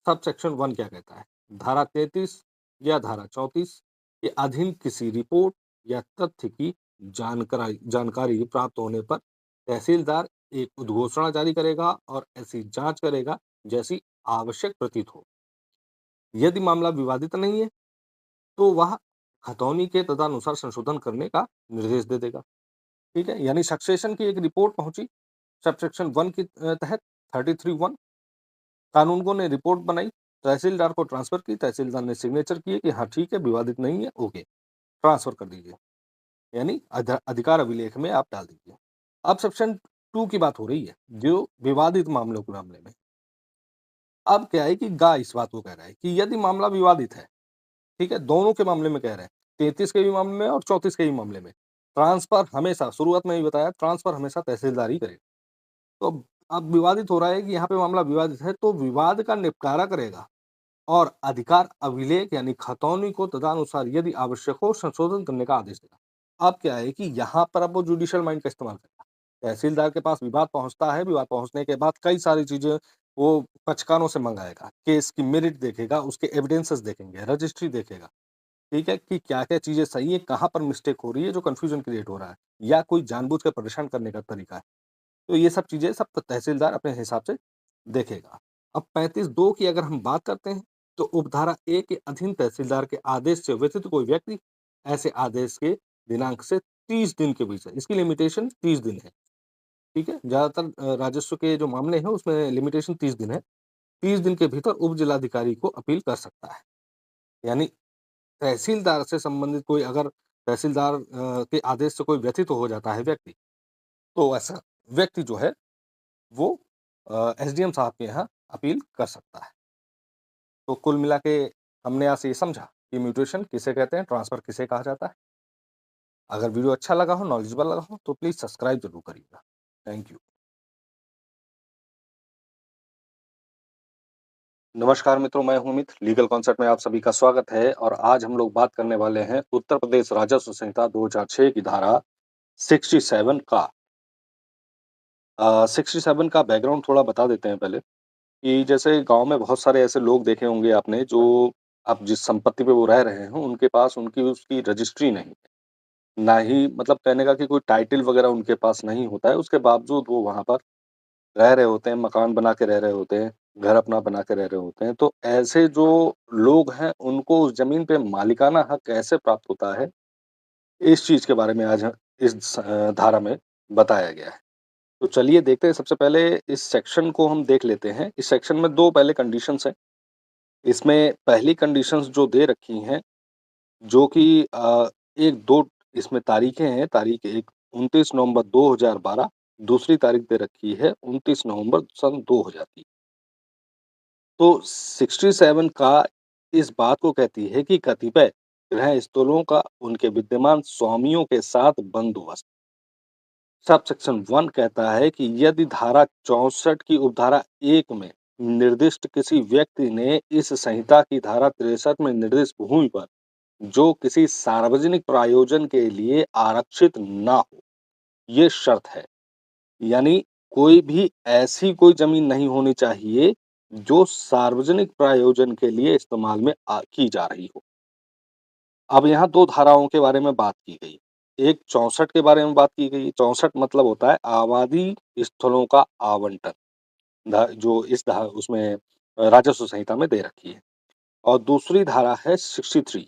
सबसेक्शन 1 क्या कहता है? धारा 33 या धारा 34 के अधीन किसी रिपोर्ट या तथ्य की जानकारी प्राप्त होने पर तहसीलदार एक उद्घोषणा जारी करेगा और ऐसी जांच करेगा जैसी आवश्यक प्रतीत हो। यदि मामला विवादित नहीं है, तो वह खतौनी के तदनुसार संशोधन करने का निर्देश दे देगा। ठीक है? यानी सक्सेशन की एक रिपोर्ट पहुंची सबसेक्शन 1 के तहत 33(1) कानूनगो ने रिपोर्ट बनाई, तहसीलदार को ट्रांसफर की, तहसीलदार ने सिग्नेचर किए कि हाँ ठीक है, विवादित नहीं है, ओके, ट्रांसफर कर दीजिए। यानी अधिकार अभिलेख में आप डाल दीजिए। अब सेक्शन 2 की बात हो रही है, जो विवादित मामलों के मामले में। अब क्या है कि गा इस बात को कह रहा है कि यदि मामला विवादित है, ठीक है? दोनों के मामले में कह रहे हैं, 33 के भी मामले में और 34 के भी मामले में। ट्रांसफर हमेशा शुरुआत में ही बताया, ट्रांसफर हमेशा तहसीलदार ही करेगा। तो अब विवादित हो रहा है कि यहाँ पे मामला विवादित है, तो विवाद का निपटारा करेगा और अधिकार अभिलेख यानी खतौनी को तदनुसार यदि आवश्यक हो संशोधन करने का आदेश देगा। अब क्या है कि यहाँ पर अब वो जुडिशियल माइंड का इस्तेमाल करेगा। तहसीलदार के पास विवाद पहुँचता है, विवाद पहुँचने के बाद कई सारी चीज़ें वो पक्षकारों से मंगाएगा। केस की मेरिट देखेगा, उसके एविडेंसेस देखेंगे, रजिस्ट्री देखेगा, ठीक है? कि क्या-क्या चीज़ें सही है, कहाँ पर मिस्टेक हो रही है, जो कन्फ्यूजन क्रिएट हो रहा है या कोई जानबूझ कर परेशान करने का तरीका है। तो ये सब चीज़ें सब तहसीलदार अपने हिसाब से देखेगा। अब 35(2) की अगर हम बात करते हैं, तो उपधारा ए के अधीन तहसीलदार के आदेश से व्यतीत कोई व्यक्ति ऐसे आदेश के दिनांक से 30 दिन के बीच है। इसकी लिमिटेशन 30 दिन है, ठीक है? ज़्यादातर राजस्व के जो मामले हैं उसमें लिमिटेशन 30 दिन है। 30 दिन के भीतर उप जिलाधिकारी को अपील कर सकता है। यानी तहसीलदार से संबंधित कोई अगर तहसीलदार के आदेश से कोई व्यथित हो जाता है व्यक्ति, तो ऐसा व्यक्ति जो है वो एसडीएम साहब के यहाँ अपील कर सकता है। तो कुल मिला के हमने आज से ये समझा कि म्यूटेशन किसे कहते हैं, ट्रांसफ़र किसे कहा जाता है। अगर वीडियो अच्छा लगा हो, नॉलेजेबल लगा हो तो प्लीज़ सब्सक्राइब ज़रूर करिएगा। Thank you. नमस्कार मित्रों, मैं हूँ अमित, लीगल कॉन्सेप्ट में आप सभी का स्वागत है और आज हम लोग बात करने वाले हैं उत्तर प्रदेश राजस्व संहिता 2006 की धारा 67 का। 67 का बैकग्राउंड थोड़ा बता देते हैं पहले, कि जैसे गाँव में बहुत सारे ऐसे लोग देखे होंगे आपने जो अब जिस संपत्ति पे वो रह रहे हैं, उनके पास उनकी उसकी रजिस्ट्री नहीं है। ना ही मतलब कहने का कि कोई टाइटल वगैरह उनके पास नहीं होता है, उसके बावजूद वो वहाँ पर रह रहे होते हैं, मकान बना के रह रहे होते हैं, घर अपना बना के रह रहे होते हैं। तो ऐसे जो लोग हैं, उनको उस ज़मीन पे मालिकाना हक कैसे प्राप्त होता है, इस चीज़ के बारे में आज इस धारा में बताया गया है। तो चलिए देखते हैं, सबसे पहले इस सेक्शन को हम देख लेते हैं। इस सेक्शन में 2 पहले कंडीशंस हैं। इसमें पहली कंडीशंस जो दे रखी हैं, जो कि 1-2 इसमें तारीखें हैं, तारीख 1 29 नवंबर 2012, दूसरी तारीख दे रखी है 29 नवंबर सन 2003। तो 67 का इस बात को कहती है कि कतिपय गृह स्थलों का उनके विद्यमान स्वामियों के साथ बंदोबस्त। सब सेक्शन 1 कहता है कि यदि धारा 64 की उपधारा 1 में निर्दिष्ट किसी व्यक्ति ने इस संहिता की धारा 63 में निर्दिष्ट भूमि पर जो किसी सार्वजनिक प्रयोजन के लिए आरक्षित ना हो, ये शर्त है। यानी कोई भी ऐसी कोई जमीन नहीं होनी चाहिए जो सार्वजनिक प्रयोजन के लिए इस्तेमाल में की जा रही हो। अब यहाँ 2 धाराओं के बारे में बात की गई। एक 64 के बारे में बात की गई। 64 मतलब होता है आबादी स्थलों का आवंटन, जो इस उसमें राजस्व संहिता में दे रखी है। और दूसरी धारा है 63।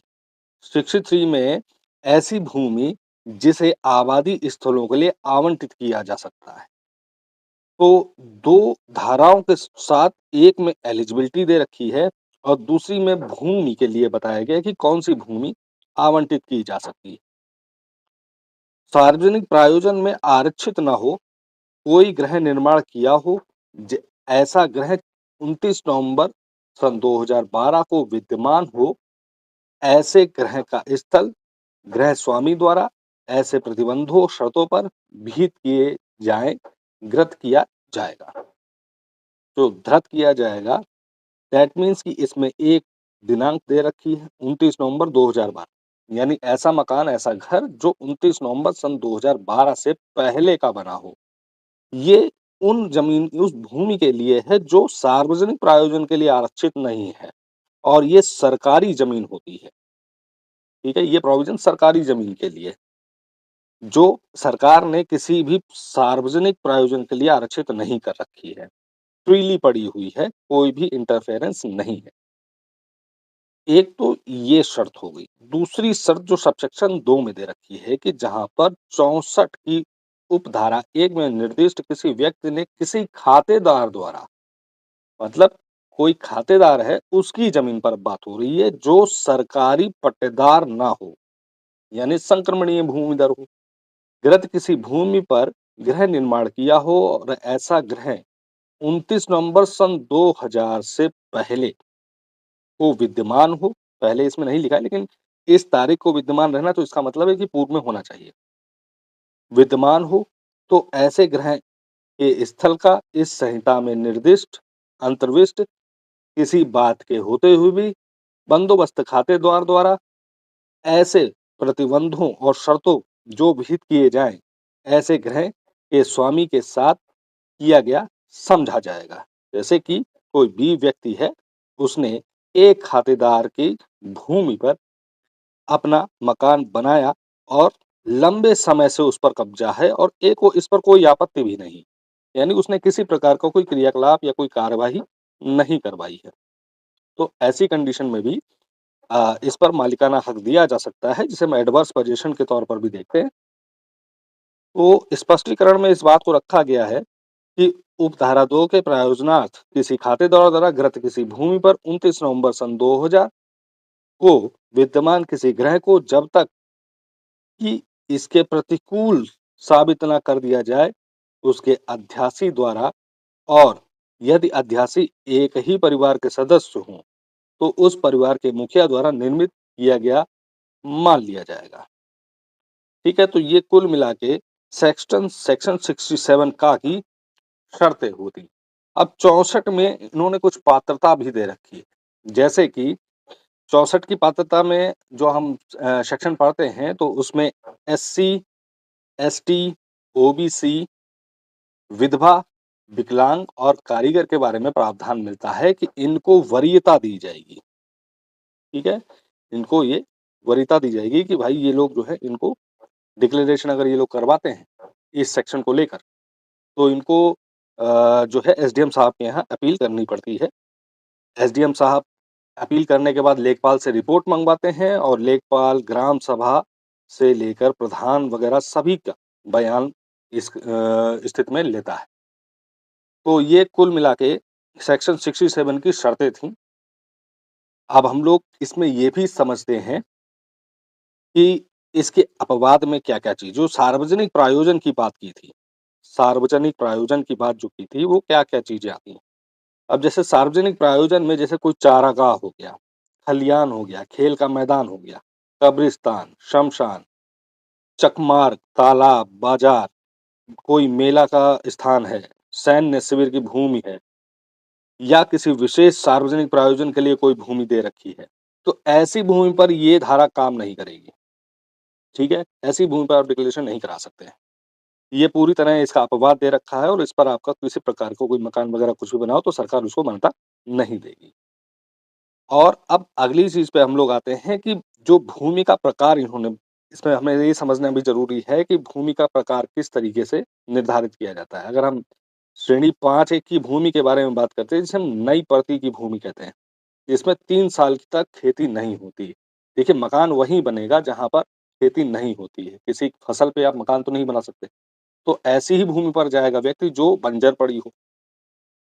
63 में ऐसी भूमि जिसे आबादी स्थलों के लिए आवंटित किया जा सकता है। तो 2 धाराओं के साथ एक में एलिजिबिलिटी दे रखी है और दूसरी में भूमि के लिए बताया गया है कि कौन-सी भूमि आवंटित की जा सकती है। सार्वजनिक प्रायोजन में आरक्षित न हो, कोई गृह निर्माण किया हो, ज ऐसा गृह 29 नवंबर सन 2012 को विद्यमान हो, ऐसे गृह का स्थल गृह स्वामी द्वारा ऐसे प्रतिबंधों शर्तों पर विहित किए जाएँ, कृत किया जाएगा। जो धृत किया जाएगा, दैट मीन्स कि इसमें एक दिनांक दे रखी है 29 नवंबर 2012, यानी ऐसा मकान, ऐसा घर जो 29 नवंबर सन 2012 से पहले का बना हो। ये उस भूमि के लिए है जो सार्वजनिक प्रयोजन के लिए आरक्षित नहीं है और ये सरकारी ज़मीन होती है, ठीक है? ये प्रोविज़न सरकारी ज़मीन के लिए है, जो सरकार ने किसी भी सार्वजनिक प्रयोजन के लिए आरक्षित नहीं कर रखी है। फ्रीली पड़ी हुई है, कोई भी इंटरफेरेंस नहीं है। एक तो ये शर्त हो गई। दूसरी शर्त जो सबसेक्शन 2 में दे रखी है कि जहाँ पर 64 की उपधारा 1 में निर्दिष्ट किसी व्यक्ति ने किसी खातेदार द्वारा, मतलब कोई खातेदार है, उसकी ज़मीन पर बात हो रही है जो सरकारी पट्टेदार ना हो, यानी संक्रमणीय भूमिधर हो। कृत किसी भूमि पर गृह निर्माण किया हो और ऐसा गृह 29 नवंबर सन 2000 से पहले को विद्यमान हो, पहले इसमें नहीं लिखा है लेकिन इस तारीख को विद्यमान रहना तो इसका मतलब है कि पूर्व में होना चाहिए। विद्यमान हो, तो ऐसे ग्रह के स्थल का इस संहिता में निर्दिष्ट अंतर्विष्ट किसी बात के होते हुए भी बंदोबस्त खातेदार द्वारा ऐसे प्रतिबंधों और शर्तों जो विहित किए जाएँ, ऐसे ग्रह के स्वामी के साथ किया गया समझा जाएगा। जैसे कि कोई बी व्यक्ति है, उसने एक खातेदार की भूमि पर अपना मकान बनाया और लंबे समय से उस पर कब्जा है और ए को इस पर कोई आपत्ति भी नहीं। यानी उसने किसी प्रकार का कोई क्रियाकलाप या कोई कार्यवाही नहीं करवाई है। तो ऐसी कंडीशन में भी इस पर मालिकाना हक दिया जा सकता है, जिसे हम एडवर्स पोजीशन के तौर पर भी देखते हैं। तो स्पष्टीकरण में इस बात को रखा गया है कि उपधारा 2 के प्रयोजनार्थ किसी खातेदार द्वारा कृत किसी भूमि पर 29 नवंबर सन 2000 को विद्यमान किसी ग्रह को जब तक कि इसके प्रतिकूल साबित न कर दिया जाए, उसके अध्यासी द्वारा और यदि अध्यासी एक ही परिवार के सदस्य हों, तो उस परिवार के मुखिया द्वारा निर्मित किया गया मान लिया जाएगा। ठीक है, तो ये कुल मिला के सेक्शन 67 का की शर्तें होती। अब 64 में इन्होंने कुछ पात्रता भी दे रखी है। जैसे कि 64 की पात्रता में जो हम सेक्शन पढ़ते हैं तो उसमें एससी, एसटी, ओबीसी, विधवा, विकलांग और कारीगर के बारे में प्रावधान मिलता है कि इनको वरीयता दी जाएगी। ठीक है? इनको ये वरीयता दी जाएगी कि भाई ये लोग जो है इनको डिक्लेरेशन अगर ये लोग करवाते हैं इस सेक्शन को लेकर, तो इनको जो है एसडीएम साहब के यहाँ अपील करनी पड़ती है। एसडीएम साहब अपील करने के बाद लेखपाल से रिपोर्ट मंगवाते हैं और लेखपाल ग्राम सभा से लेकर प्रधान वगैरह सभी का बयान इस स्थिति में लेता है। तो ये कुल मिला के सेक्शन 67 की शर्तें थीं। अब हम लोग इसमें ये भी समझते हैं कि इसके अपवाद में क्या-क्या चीज़ जो सार्वजनिक प्रायोजन की बात की थी, सार्वजनिक प्रायोजन की बात जो की थी वो क्या-क्या चीज़ें आती हैं। अब जैसे सार्वजनिक प्रायोजन में जैसे कोई चारागाह हो गया, खलियान हो गया, खेल का मैदान हो गया, कब्रिस्तान, श्मशान, चकमार्ग, तालाब, बाजार, कोई मेला का स्थान है, सैन्य शिविर की भूमि है या किसी विशेष सार्वजनिक प्रायोजन के लिए कोई भूमि दे रखी है, तो ऐसी भूमि पर ये धारा काम नहीं करेगी। ठीक है? ऐसी भूमि पर आप डिक्लेरेशन नहीं करा सकते हैं। ये पूरी तरह इसका अपवाद दे रखा है और इस पर आपका किसी प्रकार का कोई मकान वगैरह कुछ भी बनाओ तो सरकार उसको मान्यता नहीं देगी। और अब अगली चीज़ पे हम लोग आते हैं कि जो भूमि का प्रकार इन्होंने इसमें हमें ये समझना भी ज़रूरी है कि भूमि का प्रकार किस तरीके से निर्धारित किया जाता है। अगर हम श्रेणी 5 की भूमि के बारे में बात करते हैं, जिसे हम नई परती की भूमि कहते हैं, जिसमें 3 साल तक खेती नहीं होती। देखिए, मकान वहीं बनेगा जहाँ पर खेती नहीं होती है। किसी फसल पे आप मकान तो नहीं बना सकते। तो ऐसी ही भूमि पर जाएगा व्यक्ति जो बंजर पड़ी हो।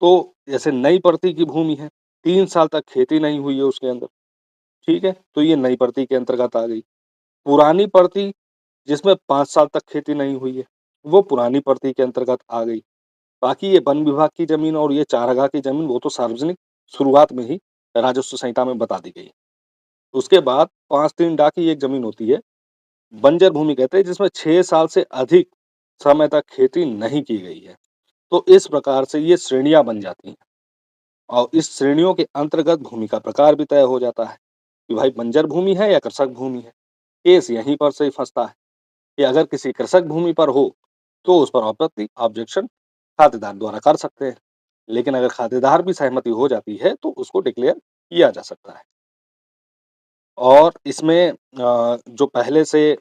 तो जैसे नई परती की भूमि है, 3 साल तक खेती नहीं हुई है उसके अंदर, ठीक है? तो ये नई परती के अंतर्गत आ गई। पुरानी परती जिसमें 5 साल तक खेती नहीं हुई है, वो पुरानी परती के अंतर्गत आ गई। बाकी ये वन विभाग की ज़मीन और ये चारागाह की ज़मीन वो तो सार्वजनिक शुरुआत में ही राजस्व संहिता में बता दी गई। उसके बाद 5-3 डा की एक ज़मीन होती है, बंजर भूमि कहते हैं जिसमें 6 साल से अधिक समय तक खेती नहीं की गई है। तो इस प्रकार से ये श्रेणियाँ बन जाती हैं और इस श्रेणियों के अंतर्गत भूमि का प्रकार भी तय हो जाता है कि भाई बंजर भूमि है या कृषक भूमि है। केस यहीं पर से ही फँसता है कि अगर किसी कृषक भूमि पर हो, तो उस पर आपत्ति ऑब्जेक्शन खातेदार द्वारा कर सकते हैं। लेकिन अगर खातेदार भी सहमति हो जाती है, तो उसको डिक्लेयर किया जा सकता है। और इसमें जो पहले से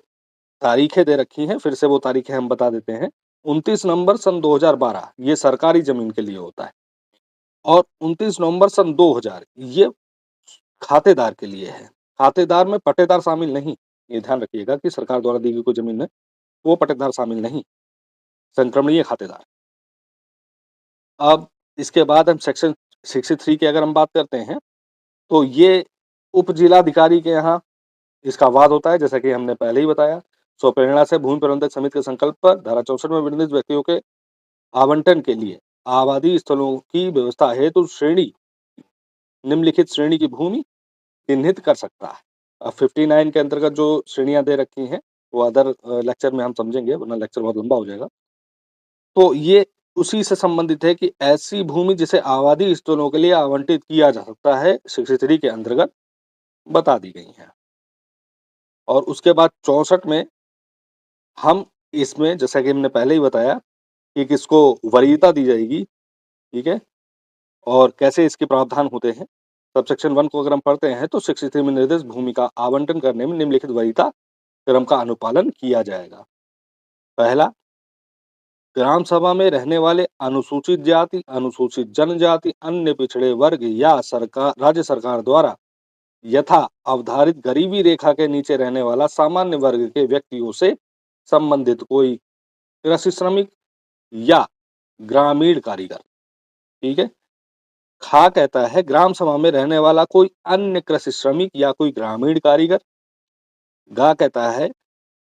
तारीखें दे रखी हैं, फिर से वो तारीखें हम बता देते हैं। 29 नवंबर सन 2012 ये सरकारी ज़मीन के लिए होता है और 29 नवंबर सन 2000 ये खातेदार के लिए है। खातेदार में पट्टेदार शामिल नहीं। ये ध्यान रखिएगा कि सरकार द्वारा दी गई कोई ज़मीन में वो पट्टेदार शामिल नहीं, संक्रमणीय खातेदार। अब इसके बाद हम सेक्शन 63 की अगर हम बात करते हैं, तो ये उप-जिलाधिकारी के यहाँ इसका वाद होता है, जैसा कि हमने पहले ही बताया। स्वप्रेरणा से भूमि प्रबंधक समिति के संकल्प पर धारा 64 में वर्णित व्यक्तियों के आवंटन के लिए आबादी स्थलों की व्यवस्था हेतु श्रेणी निम्नलिखित श्रेणी की भूमि चिन्हित कर सकता है। अब 59 के अंतर्गत जो श्रेणियाँ दे रखी हैं, वो अदर लेक्चर में हम समझेंगे, वरना लेक्चर बहुत लंबा हो जाएगा। तो ये उसी से संबंधित है कि ऐसी भूमि जिसे आबादी स्थलों के लिए आवंटित किया जा सकता है, 63 के अंतर्गत बता दी गई हैं। और उसके बाद 64 में हम इसमें जैसा कि हमने पहले ही बताया कि किसको वरीयता दी जाएगी, ठीक है? और कैसे इसके प्रावधान होते हैं। सबसेक्शन 1 को अगर हम पढ़ते हैं तो 63 में निर्दिष्ट भूमि का आवंटन करने में निम्नलिखित वरीयता क्रम का अनुपालन किया जाएगा। पहला, ग्राम सभा में रहने वाले अनुसूचित जाति, अनुसूचित जनजाति, अन्य पिछड़े वर्ग या सरकार राज्य सरकार द्वारा यथा अवधारित गरीबी रेखा के नीचे रहने वाला सामान्य वर्ग के व्यक्तियों से संबंधित कोई कृषि श्रमिक या ग्रामीण कारीगर, ठीक है? खा कहता है ग्राम सभा में रहने वाला कोई अन्य कृषि श्रमिक या कोई ग्रामीण कारीगर। गा कहता है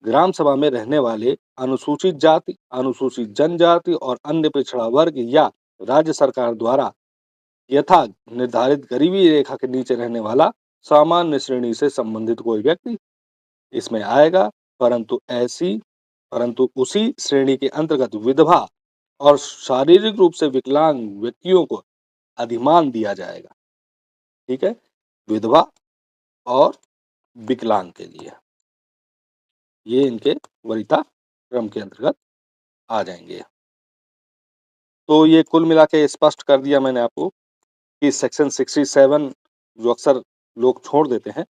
ग्राम सभा में रहने वाले अनुसूचित जाति, अनुसूचित जनजाति और अन्य पिछड़ा वर्ग या राज्य सरकार द्वारा यथा निर्धारित गरीबी रेखा के नीचे रहने वाला सामान्य श्रेणी से संबंधित कोई व्यक्ति इसमें आएगा, परंतु उसी श्रेणी के अंतर्गत विधवा और शारीरिक रूप से विकलांग व्यक्तियों को अधिमान दिया जाएगा। ठीक है, विधवा और विकलांग के लिए ये इनके वरीयता क्रम के अंतर्गत आ जाएंगे। तो ये कुल मिला के स्पष्ट कर दिया मैंने आपको कि सेक्शन 67 जो अक्सर लोग छोड़ देते हैं,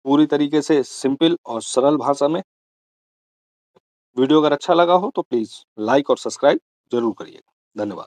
पूरी तरीके से सिंपल और सरल भाषा में। वीडियो अगर अच्छा लगा हो तो प्लीज लाइक और सब्सक्राइब जरूर करिएगा। धन्यवाद।